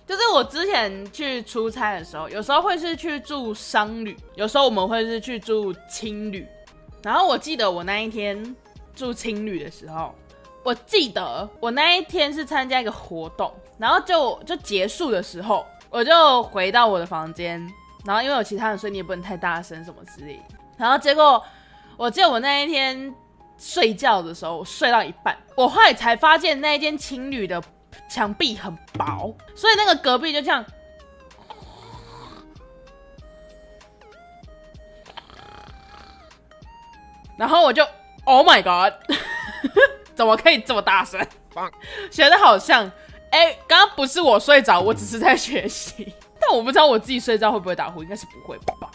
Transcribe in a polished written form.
就是我之前去出差的时候，有时候会是去住商旅，有时候我们会是去住青旅。然后我记得我那一天住青旅的时候，我记得我那一天是参加一个活动，然后就结束的时候，我就回到我的房间，然后因为有其他人，所以你也不能太大声什么之类的。然后结果我记得我那一天睡觉的时候，我睡到一半，我后来才发现那一间青旅的墙壁很薄，所以那个隔壁就这样，然后我就 Oh my God 怎么可以这么大声？学的好像刚刚不是我睡着，我只是在学习，但我不知道我自己睡觉会不会打呼，应该是不会吧。